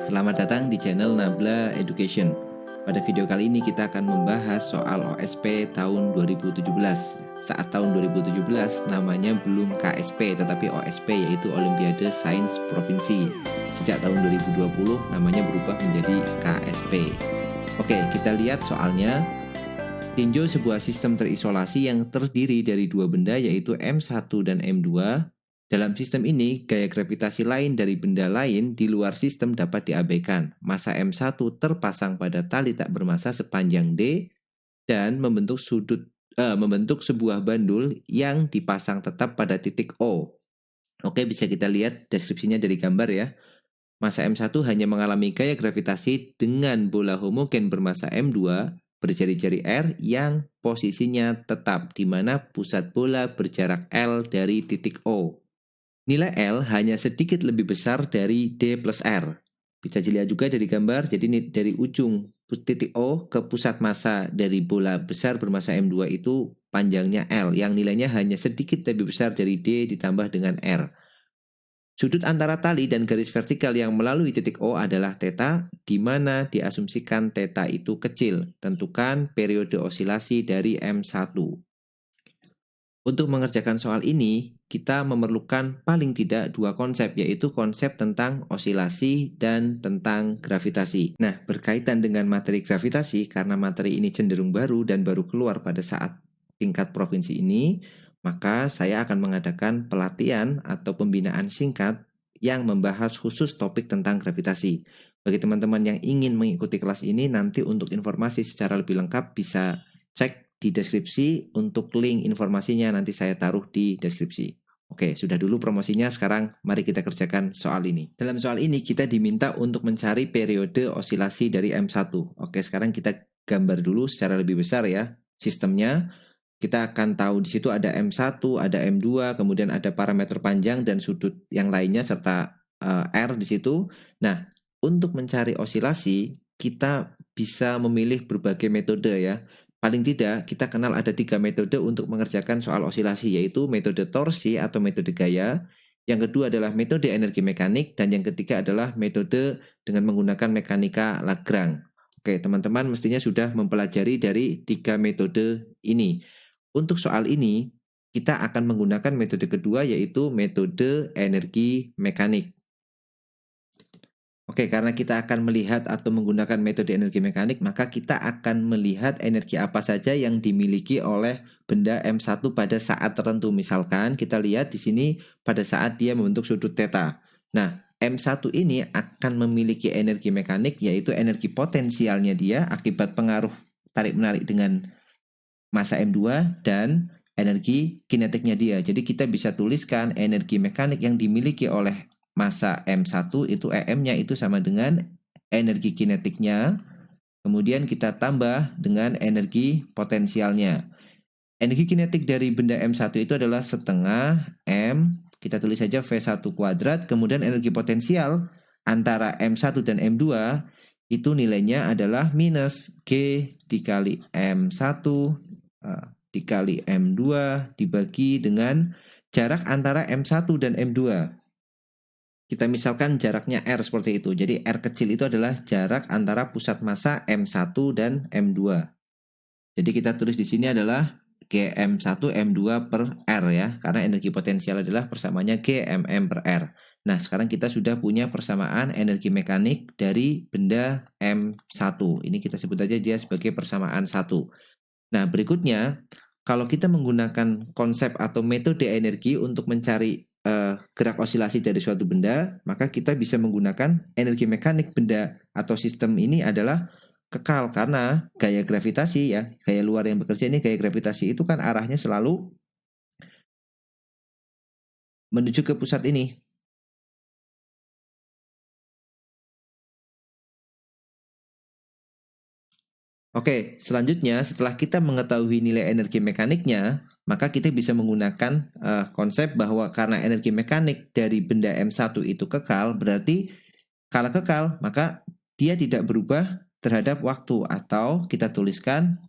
Selamat datang di channel Nabla Education. Pada video kali ini kita akan membahas soal OSP tahun 2017. Saat tahun 2017 namanya belum KSP tetapi OSP, yaitu Olimpiade Sains Provinsi. Sejak tahun 2020 namanya berubah menjadi KSP. Oke, kita lihat soalnya. Tinjau sebuah sistem terisolasi yang terdiri dari dua benda yaitu M1 dan M2. Dalam sistem ini, gaya gravitasi lain dari benda lain di luar sistem dapat diabaikan. Massa M1 terpasang pada tali tak bermassa sepanjang D dan membentuk sebuah bandul yang dipasang tetap pada titik O. Oke, bisa kita lihat deskripsinya dari gambar ya. Massa M1 hanya mengalami gaya gravitasi dengan bola homogen bermassa M2 berjari-jari R yang posisinya tetap, di mana pusat bola berjarak L dari titik O. Nilai L hanya sedikit lebih besar dari D plus R. Bisa dilihat juga dari gambar, jadi dari ujung titik O ke pusat massa dari bola besar bermassa M2 itu panjangnya L, yang nilainya hanya sedikit lebih besar dari D ditambah dengan R. Sudut antara tali dan garis vertikal yang melalui titik O adalah θ, di mana diasumsikan θ itu kecil. Tentukan periode osilasi dari M1. Untuk mengerjakan soal ini, kita memerlukan paling tidak dua konsep, yaitu konsep tentang osilasi dan tentang gravitasi. Nah, berkaitan dengan materi gravitasi, karena materi ini cenderung baru dan baru keluar pada saat tingkat provinsi ini, maka saya akan mengadakan pelatihan atau pembinaan singkat yang membahas khusus topik tentang gravitasi. Bagi teman-teman yang ingin mengikuti kelas ini, nanti untuk informasi secara lebih lengkap bisa cek di deskripsi. Untuk link informasinya nanti saya taruh di deskripsi. Oke, sudah dulu promosinya, sekarang mari kita kerjakan soal ini. Dalam soal ini kita diminta untuk mencari periode osilasi dari M1. Oke, sekarang kita gambar dulu secara lebih besar ya sistemnya. Kita akan tahu di situ ada M1, ada M2, kemudian ada parameter panjang dan sudut yang lainnya serta R di situ. Nah, untuk mencari osilasi kita bisa memilih berbagai metode ya. Paling tidak kita kenal ada 3 metode untuk mengerjakan soal osilasi, yaitu metode torsi atau metode gaya. Yang kedua adalah metode energi mekanik, dan yang ketiga adalah metode dengan menggunakan mekanika Lagrange. Oke, teman-teman mestinya sudah mempelajari dari 3 metode ini. Untuk soal ini kita akan menggunakan metode kedua, yaitu metode energi mekanik. Oke, karena kita akan melihat atau menggunakan metode energi mekanik, maka kita akan melihat energi apa saja yang dimiliki oleh benda M1 pada saat tertentu. Misalkan kita lihat di sini pada saat dia membentuk sudut θ. Nah, M1 ini akan memiliki energi mekanik, yaitu energi potensialnya dia akibat pengaruh tarik-menarik dengan massa M2 dan energi kinetiknya dia. Jadi kita bisa tuliskan energi mekanik yang dimiliki oleh massa M1 itu EM-nya itu sama dengan energi kinetiknya, kemudian kita tambah dengan energi potensialnya. Energi kinetik dari benda M1 itu adalah setengah M, kita tulis saja V1 kuadrat, kemudian energi potensial antara M1 dan M2 itu nilainya adalah minus G dikali M1 dikali M2 dibagi dengan jarak antara M1 dan M2. Kita misalkan jaraknya R seperti itu. Jadi R kecil itu adalah jarak antara pusat massa M1 dan M2. Jadi kita tulis di sini adalah Gm1 M2 per R ya. Karena energi potensial adalah persamaannya Gmm per R. Nah, sekarang kita sudah punya persamaan energi mekanik dari benda M1. Ini kita sebut aja dia sebagai persamaan 1. Nah, berikutnya kalau kita menggunakan konsep atau metode energi untuk mencari gerak osilasi dari suatu benda, maka kita bisa menggunakan energi mekanik benda atau sistem ini adalah kekal, karena gaya gravitasi ya, gaya luar yang bekerja ini, gaya gravitasi itu kan arahnya selalu menuju ke pusat ini. Oke, selanjutnya setelah kita mengetahui nilai energi mekaniknya, maka kita bisa menggunakan konsep bahwa karena energi mekanik dari benda M1 itu kekal, berarti kalau kekal maka dia tidak berubah terhadap waktu, atau kita tuliskan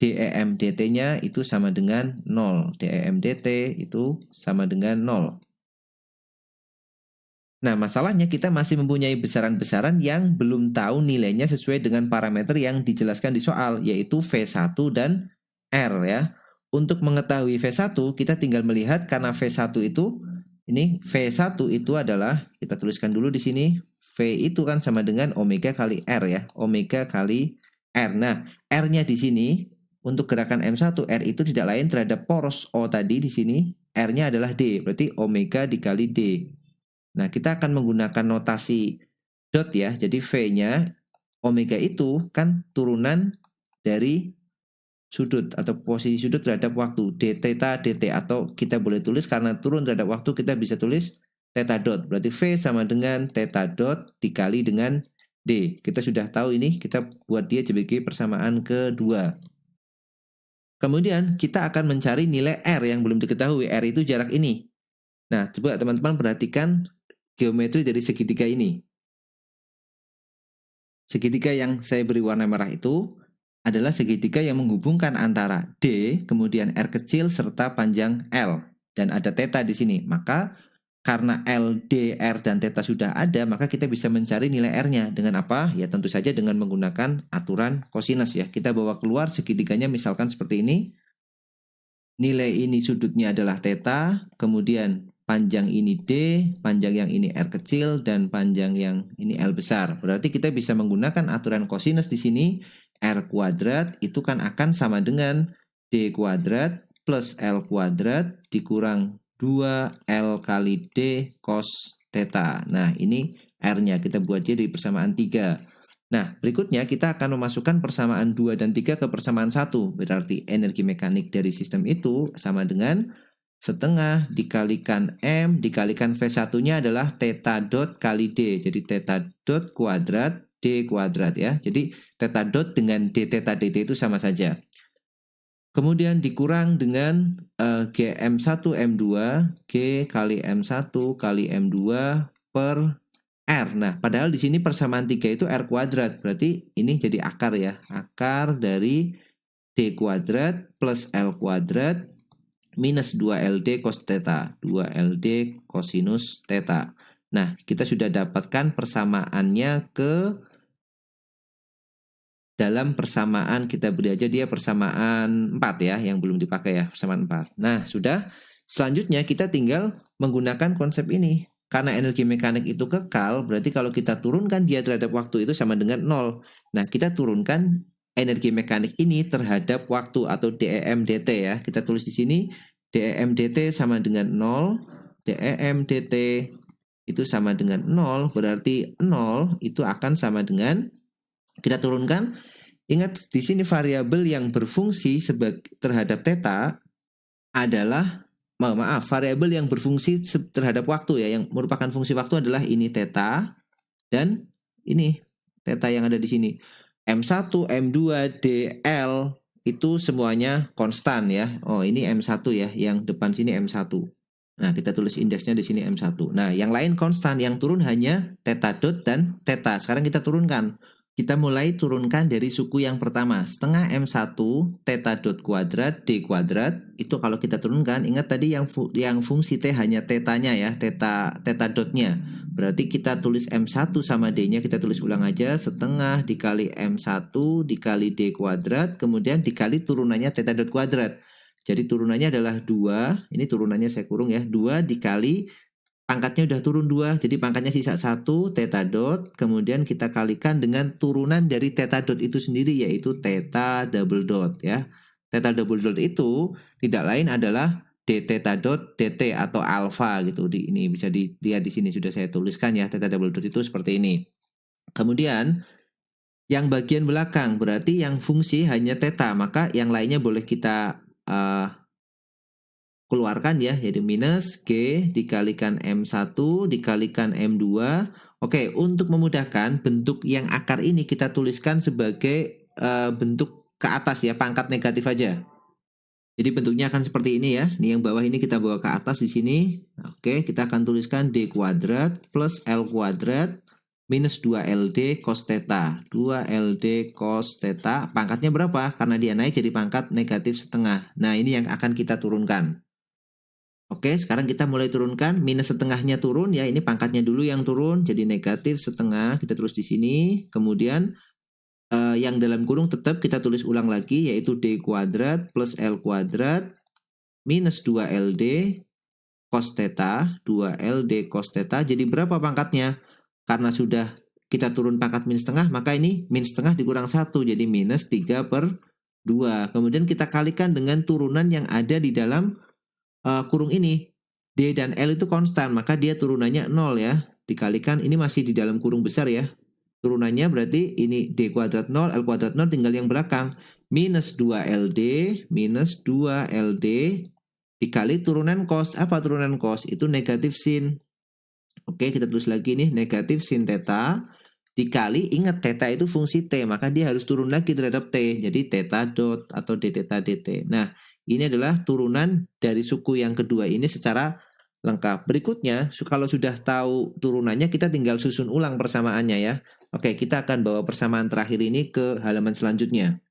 DEM dt-nya itu sama dengan 0. DEM dt itu sama dengan 0. Nah, masalahnya kita masih mempunyai besaran-besaran yang belum tahu nilainya sesuai dengan parameter yang dijelaskan di soal, yaitu V1 dan R ya. Untuk mengetahui V1, kita tinggal melihat karena V1 itu, ini V1 itu adalah, kita tuliskan dulu di sini, V itu kan sama dengan omega kali R ya, omega kali R. Nah, R-nya di sini, untuk gerakan M1, R itu tidak lain terhadap poros O tadi di sini, R-nya adalah D, berarti omega dikali D. Nah, kita akan menggunakan notasi dot ya. Jadi V-nya omega itu kan turunan dari sudut atau posisi sudut terhadap waktu d theta dt, atau kita boleh tulis karena turun terhadap waktu kita bisa tulis theta dot. Berarti V sama dengan theta dot dikali dengan D. Kita sudah tahu ini, kita buat dia sebagai persamaan kedua. Kemudian kita akan mencari nilai R yang belum diketahui. R itu jarak ini. Nah, coba teman-teman perhatikan geometri dari segitiga ini. Segitiga yang saya beri warna merah itu adalah segitiga yang menghubungkan antara D, kemudian R kecil, serta panjang L. Dan ada theta di sini. Maka karena L, D, R, dan theta sudah ada, maka kita bisa mencari nilai R-nya. Dengan apa? Ya tentu saja dengan menggunakan aturan kosinus ya. Kita bawa keluar segitiganya misalkan seperti ini. Nilai ini sudutnya adalah theta, kemudian panjang ini D, panjang yang ini R kecil, dan panjang yang ini L besar. Berarti kita bisa menggunakan aturan kosinus di sini. R kuadrat itu kan akan sama dengan D kuadrat plus L kuadrat dikurang 2L kali D cos theta. Nah, ini R-nya. Kita buat dia di persamaan 3. Nah, berikutnya kita akan memasukkan persamaan 2 dan 3 ke persamaan 1. Berarti energi mekanik dari sistem itu sama dengan setengah dikalikan M dikalikan V1-nya adalah theta dot kali D. Jadi theta dot kuadrat D kuadrat ya. Jadi theta dot dengan D theta dt itu sama saja. Kemudian dikurang dengan GM1 M2, G kali M1 kali M2 per R. Nah, padahal di sini persamaan 3 itu R kuadrat. Berarti ini jadi akar ya. Akar dari D kuadrat plus L kuadrat minus 2LD cos theta. 2LD cosinus theta. Nah, kita sudah dapatkan persamaannya ke dalam persamaan, kita beri aja dia persamaan 4 ya, yang belum dipakai ya, persamaan 4. Nah, sudah. Selanjutnya kita tinggal menggunakan konsep ini. Karena energi mekanik itu kekal, berarti kalau kita turunkan dia terhadap waktu itu sama dengan 0. Nah, kita turunkan energi mekanik ini terhadap waktu atau DEM dt ya. Kita tulis di sini DEM dt sama dengan 0. DEM dt itu sama dengan 0, berarti 0 itu akan sama dengan, kita turunkan. Ingat di sini variabel yang berfungsi terhadap theta adalah, variabel yang berfungsi terhadap waktu ya, yang merupakan fungsi waktu adalah ini theta dan ini theta yang ada di sini. M1, M2, DL itu semuanya konstan ya. Oh, ini M1 ya, yang depan sini M1. Nah, kita tulis indeksnya di sini M1. Nah, yang lain konstan, yang turun hanya theta dot dan theta. Sekarang kita turunkan. Kita mulai turunkan dari suku yang pertama, setengah M1 theta dot kuadrat D kuadrat. Itu kalau kita turunkan, ingat tadi yang fungsi T hanya tetanya ya, theta dotnya. Berarti kita tulis M1 sama D-nya, kita tulis ulang aja, setengah dikali M1 dikali D kuadrat, kemudian dikali turunannya theta dot kuadrat. Jadi turunannya adalah 2, ini turunannya saya kurung ya, 2 dikali pangkatnya udah turun 2, jadi pangkatnya sisa 1, theta dot, kemudian kita kalikan dengan turunan dari theta dot itu sendiri, yaitu theta double dot ya. Theta double dot itu tidak lain adalah d theta dot dt atau alfa gitu. Ini bisa dilihat di sini sudah saya tuliskan ya, theta double dot itu seperti ini. Kemudian yang bagian belakang berarti yang fungsi hanya theta, maka yang lainnya boleh kita keluarkan ya, jadi minus G dikalikan M1 dikalikan M2. Oke, untuk memudahkan bentuk yang akar ini kita tuliskan sebagai bentuk ke atas ya, pangkat negatif aja. Jadi bentuknya akan seperti ini ya. Ini yang bawah ini kita bawa ke atas di sini. Oke, kita akan tuliskan D kuadrat plus L kuadrat minus 2LD cos theta. 2LD cos theta, pangkatnya berapa? Karena dia naik jadi pangkat negatif setengah. Nah, ini yang akan kita turunkan. Oke, sekarang kita mulai turunkan. Minus setengahnya turun ya, ini pangkatnya dulu yang turun, jadi negatif setengah. Kita tulis di sini. Kemudian yang dalam kurung tetap kita tulis ulang lagi, yaitu D kuadrat plus L kuadrat minus 2LD cos theta, 2LD cos theta. Jadi berapa pangkatnya? Karena sudah kita turun pangkat min setengah, maka ini min setengah dikurang 1, jadi minus 3/2. Kemudian kita kalikan dengan turunan yang ada di dalam kurung ini. D dan L itu konstan, maka dia turunannya 0 ya. Dikalikan, ini masih di dalam kurung besar ya. Turunannya berarti ini D kuadrat 0, L kuadrat 0, tinggal yang belakang. Minus 2LD, minus 2LD, dikali turunan cos. Apa turunan cos? Itu negatif sin. Oke, kita tulis lagi nih, negatif sin theta, dikali, ingat theta itu fungsi T, maka dia harus turun lagi terhadap T. Jadi theta dot atau d theta dt. Nah, ini adalah turunan dari suku yang kedua ini secara lengkap. Berikutnya, kalau sudah tahu turunannya, kita tinggal susun ulang persamaannya ya. Oke, kita akan bawa persamaan terakhir ini ke halaman selanjutnya.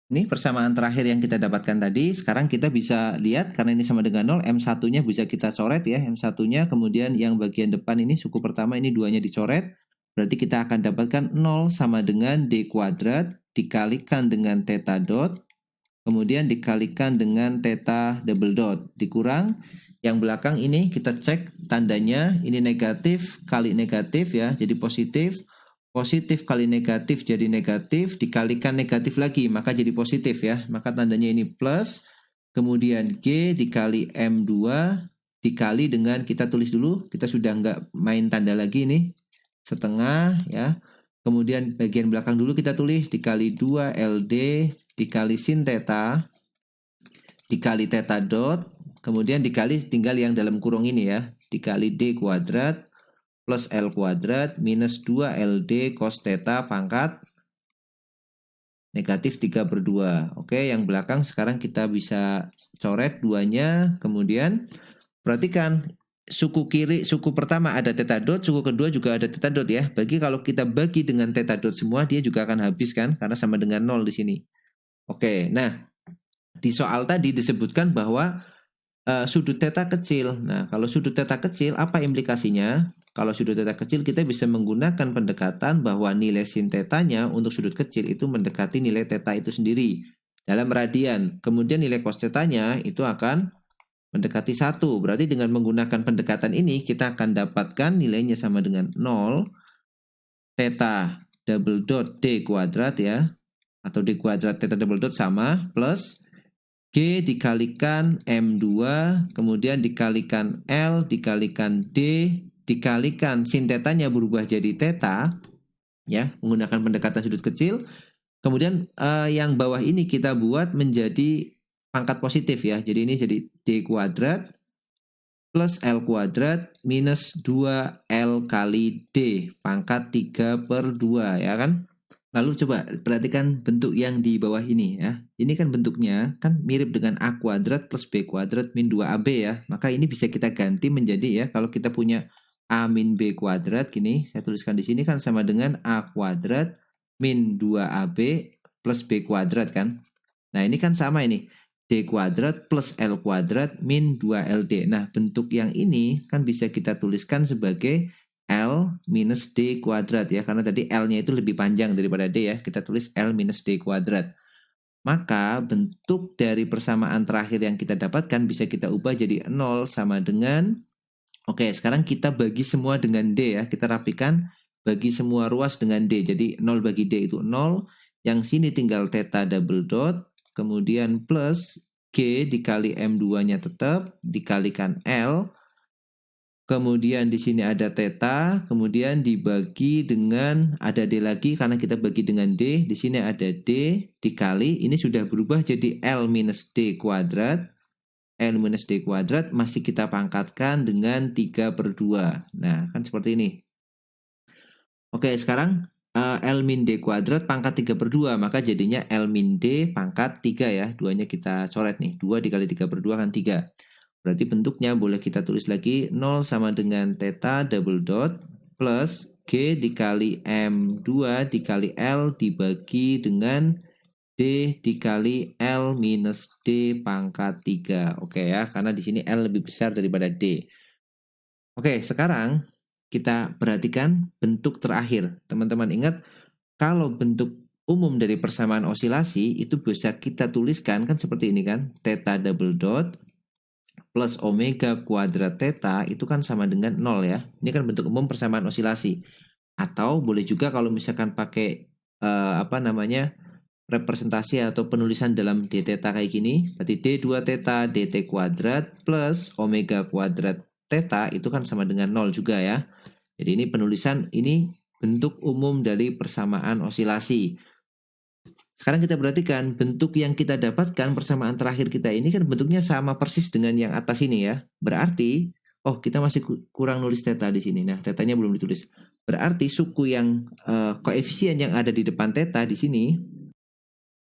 Ini persamaan terakhir yang kita dapatkan tadi. Sekarang kita bisa lihat, karena ini sama dengan 0, M1-nya bisa kita coret ya. M1-nya, kemudian yang bagian depan ini, suku pertama ini 2-nya dicoret. Berarti kita akan dapatkan 0 sama dengan D kuadrat dikalikan dengan theta dot, kemudian dikalikan dengan theta double dot, dikurang yang belakang ini kita cek tandanya, ini negatif kali negatif ya, jadi positif. Positif kali negatif jadi negatif, dikalikan negatif lagi, maka jadi positif ya. Maka tandanya ini plus, kemudian G dikali M2, dikali dengan, kita tulis dulu, kita sudah nggak main tanda lagi nih, setengah ya. Kemudian bagian belakang dulu kita tulis, dikali 2LD, dikali sin theta, dikali theta dot, kemudian dikali tinggal yang dalam kurung ini ya, dikali D kuadrat, plus L kuadrat minus 2LD cos theta pangkat negatif 3/2. Oke, yang belakang sekarang kita bisa coret 2-nya. Kemudian perhatikan suku kiri, suku pertama ada theta dot, suku kedua juga ada theta dot ya. Kalau kita bagi dengan theta dot semua, dia juga akan habis kan, karena sama dengan 0 di sini. Oke, nah di soal tadi disebutkan bahwa sudut theta kecil. Nah, kalau sudut theta kecil, apa implikasinya? Kalau sudut theta kecil, kita bisa menggunakan pendekatan bahwa nilai sin theta-nya untuk sudut kecil itu mendekati nilai theta itu sendiri dalam radian. Kemudian nilai cos theta-nya itu akan mendekati 1. Berarti dengan menggunakan pendekatan ini, kita akan dapatkan nilainya sama dengan 0 theta double dot D kuadrat ya, atau D kuadrat theta double dot sama plus G dikalikan M2, kemudian dikalikan L, dikalikan D, dikalikan sin theta-nya berubah jadi theta, ya, menggunakan pendekatan sudut kecil. Kemudian yang bawah ini kita buat menjadi pangkat positif ya. Jadi ini jadi D kuadrat plus L kuadrat minus 2L kali D, pangkat 3/2 ya kan. Lalu coba perhatikan bentuk yang di bawah ini ya. Ini kan bentuknya kan mirip dengan A kuadrat plus B kuadrat min 2AB ya. Maka ini bisa kita ganti menjadi ya, kalau kita punya A min B kuadrat gini, saya tuliskan di sini kan sama dengan A kuadrat min 2AB plus B kuadrat kan. Nah, ini kan sama ini. D kuadrat plus L kuadrat min 2LD. Nah, bentuk yang ini kan bisa kita tuliskan sebagai L minus D kuadrat ya, karena tadi L-nya itu lebih panjang daripada D ya, kita tulis L minus D kuadrat. Maka bentuk dari persamaan terakhir yang kita dapatkan bisa kita ubah jadi 0 sama dengan, oke, sekarang kita bagi semua dengan D ya, kita rapikan, bagi semua ruas dengan D, jadi 0 bagi D itu 0, yang sini tinggal theta double dot, kemudian plus G dikali M2-nya tetap, dikalikan L, kemudian di sini ada theta, kemudian dibagi dengan ada D lagi karena kita bagi dengan D. Di sini ada D dikali, ini sudah berubah jadi L minus D kuadrat. L minus D kuadrat masih kita pangkatkan dengan 3/2. Nah, kan seperti ini. Oke, sekarang L min D kuadrat pangkat 3/2, maka jadinya L min D pangkat 3 ya. 2-nya kita coret nih. 2 dikali 3/2 kan 3. Berarti bentuknya boleh kita tulis lagi 0 sama dengan theta double dot plus G dikali M2 dikali L dibagi dengan D dikali L minus D pangkat 3. Oke ya, karena di sini L lebih besar daripada D. Oke, sekarang kita perhatikan bentuk terakhir. Teman-teman ingat, kalau bentuk umum dari persamaan osilasi itu bisa kita tuliskan kan seperti ini kan. Theta double dot plus omega kuadrat theta itu kan sama dengan 0 ya. Ini kan bentuk umum persamaan osilasi. Atau boleh juga kalau misalkan pakai representasi atau penulisan dalam d theta kayak gini, berarti d2 theta dt kuadrat plus omega kuadrat theta itu kan sama dengan 0 juga ya. Jadi ini penulisan, ini bentuk umum dari persamaan osilasi. Sekarang kita perhatikan bentuk yang kita dapatkan persamaan terakhir kita ini kan bentuknya sama persis dengan yang atas ini ya. Berarti, kita masih kurang nulis theta di sini. Nah, tetanya belum ditulis. Berarti suku yang koefisien yang ada di depan theta di sini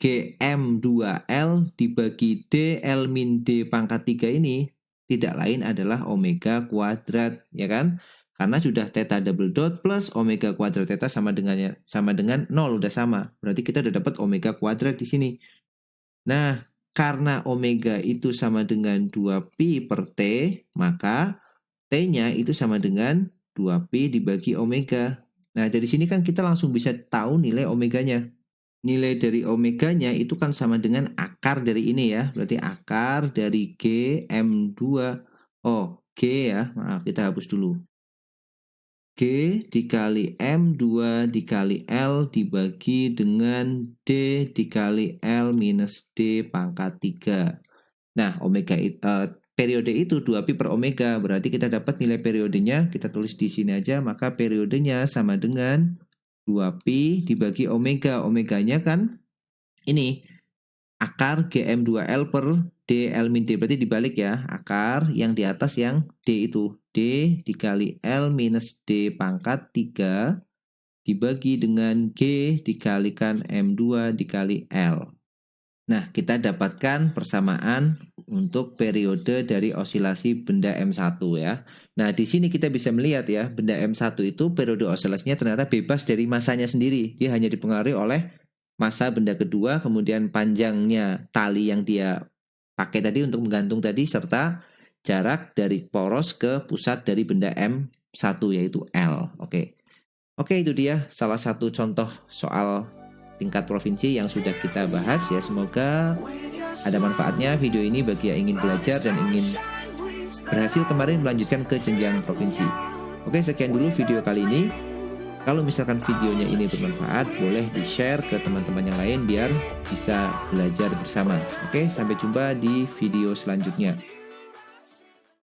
Gm2L dibagi DL min D pangkat 3 ini tidak lain adalah omega kuadrat, ya kan? Karena sudah theta double dot plus omega kuadrat theta sama dengan 0, udah sama. Berarti kita udah dapat omega kuadrat di sini. Nah, karena omega itu sama dengan 2pi per T, maka T-nya itu sama dengan 2pi dibagi omega. Nah, dari sini kan kita langsung bisa tahu nilai omeganya. Nilai dari omeganya itu kan sama dengan akar dari ini ya. Berarti akar dari Gm2. G ya. Maaf, kita hapus dulu. G dikali M2 dikali L dibagi dengan D dikali L minus D pangkat 3. Nah, periode itu 2pi per omega. Berarti kita dapat nilai periodenya. Kita tulis di sini aja. Maka periodenya sama dengan 2pi dibagi omega. Omeganya kan ini akar Gm2L per DL min D. Berarti dibalik ya. Akar yang di atas yang D itu. D dikali L minus D pangkat 3 dibagi dengan G dikalikan M2 dikali L. Nah, kita dapatkan persamaan untuk periode dari osilasi benda M1 ya. Nah, di sini kita bisa melihat ya, benda M1 itu periode osilasinya ternyata bebas dari masanya sendiri. Dia hanya dipengaruhi oleh massa benda kedua, kemudian panjangnya tali yang dia pakai tadi untuk menggantung tadi, serta jarak dari poros ke pusat dari benda M1 yaitu L. Oke, itu dia salah satu contoh soal tingkat provinsi yang sudah kita bahas ya. Semoga ada manfaatnya video ini bagi yang ingin belajar dan ingin berhasil kemarin melanjutkan ke jenjang provinsi. Oke, sekian dulu video kali ini. Kalau misalkan videonya ini bermanfaat, boleh di-share ke teman-teman yang lain biar bisa belajar bersama. Oke, sampai jumpa di video selanjutnya.